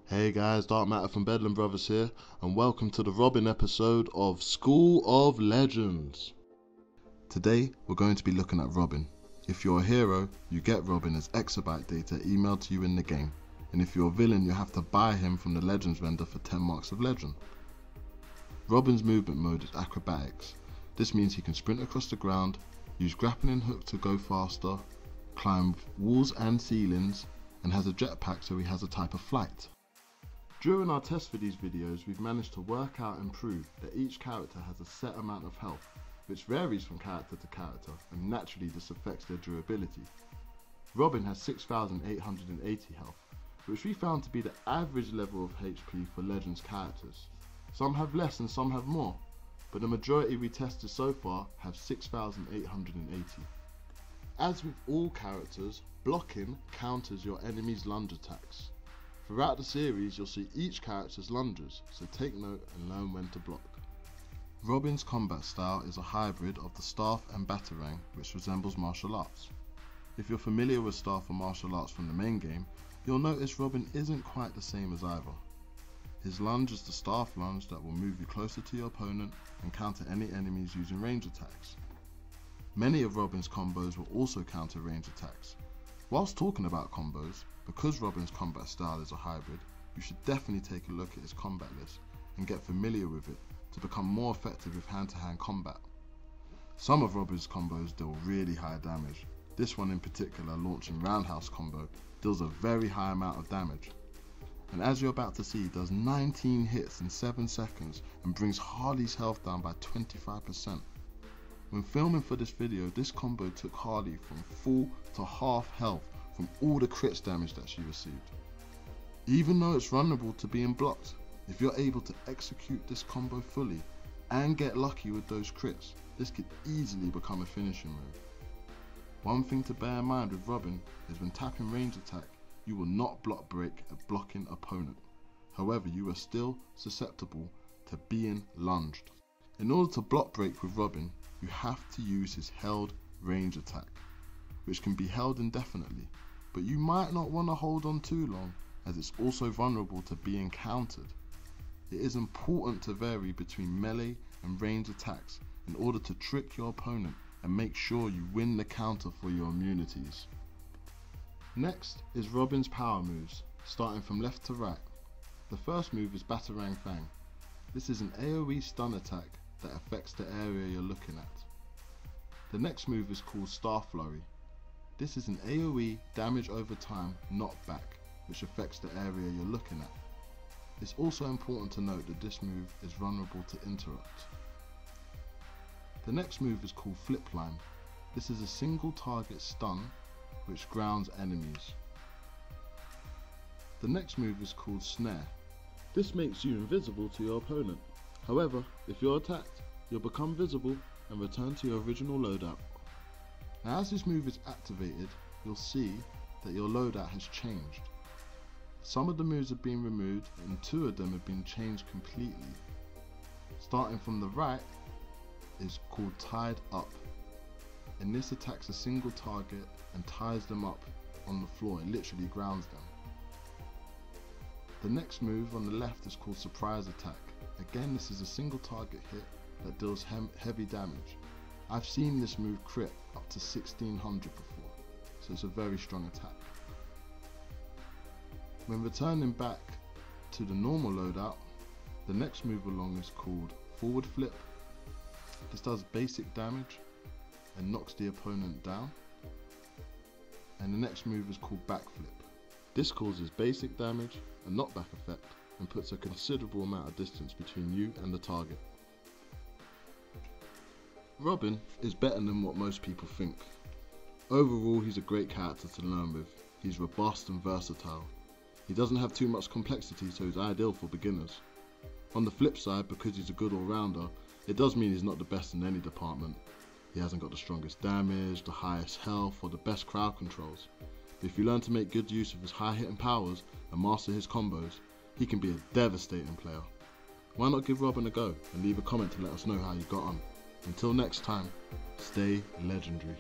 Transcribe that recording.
Hey guys, Dark Matter from Bedlam Brothers here, and welcome to the Robin episode of School of Legends. Today, we're going to be looking at Robin. If you're a hero, you get Robin as exabyte data emailed to you in the game, and if you're a villain, you have to buy him from the Legends vendor for 10 marks of legend. Robin's movement mode is acrobatics. This means he can sprint across the ground, use grappling hook to go faster, climb walls and ceilings, and has a jetpack so he has a type of flight. During our test for these videos, we've managed to work out and prove that each character has a set amount of health, which varies from character to character, and naturally this affects their durability. Robin has 6,880 health, which we found to be the average level of HP for Legends characters. Some have less and some have more, but the majority we tested so far have 6,880. As with all characters, blocking counters your enemy's lunge attacks. Throughout the series, you'll see each character's lunges, so take note and learn when to block. Robin's combat style is a hybrid of the staff and batarang, which resembles martial arts. If you're familiar with staff or martial arts from the main game, you'll notice Robin isn't quite the same as either. His lunge is the staff lunge that will move you closer to your opponent and counter any enemies using range attacks. Many of Robin's combos will also counter range attacks. Whilst talking about combos, because Robin's combat style is a hybrid, you should definitely take a look at his combat list and get familiar with it to become more effective with hand-to-hand combat. Some of Robin's combos deal really high damage. This one in particular, launching roundhouse combo, deals a very high amount of damage. And as you're about to see, does 19 hits in 7 seconds and brings Harley's health down by 25%. When filming for this video, this combo took Harley from full to half health from all the crits damage that she received. Even though it's vulnerable to being blocked, if you're able to execute this combo fully and get lucky with those crits, this could easily become a finishing move. One thing to bear in mind with Robin is when tapping range attack, you will not block break a blocking opponent. However, you are still susceptible to being lunged. In order to block break with Robin, you have to use his held range attack, which can be held indefinitely, but you might not want to hold on too long as it's also vulnerable to being countered. It is important to vary between melee and range attacks in order to trick your opponent and make sure you win the counter for your immunities. Next is Robin's power moves, starting from left to right. The first move is Baterang Stun. This is an AoE stun attack that affects the area you're looking at. The next move is called Flurry. This is an AoE damage over time knockback, which affects the area you're looking at. It's also important to note that this move is vulnerable to interrupt. The next move is called Flipline. This is a single target stun which grounds enemies. The next move is called Snare. This makes you invisible to your opponent. However, if you're attacked, you'll become visible and return to your original loadout. Now as this move is activated, you'll see that your loadout has changed. Some of the moves have been removed and 2 of them have been changed completely. Starting from the right is called Tied Up, and this attacks a single target and ties them up on the floor. It literally grounds them. The next move on the left is called Surprise Attack. Again, this is a single target hit that deals heavy damage. I've seen this move crit up to 1600 before, so it's a very strong attack. When returning back to the normal loadout, the next move along is called Forward Flip. This does basic damage and knocks the opponent down. And the next move is called Backflip. This causes basic damage, a knockback effect, and puts a considerable amount of distance between you and the target. Robin is better than what most people think. Overall, he's a great character to learn with. He's robust and versatile. He doesn't have too much complexity, so he's ideal for beginners. On the flip side, because he's a good all-rounder, it does mean he's not the best in any department. He hasn't got the strongest damage, the highest health, or the best crowd controls. But if you learn to make good use of his high-hitting powers and master his combos, he can be a devastating player. Why not give Robin a go and leave a comment to let us know how you got on. Until next time, stay legendary.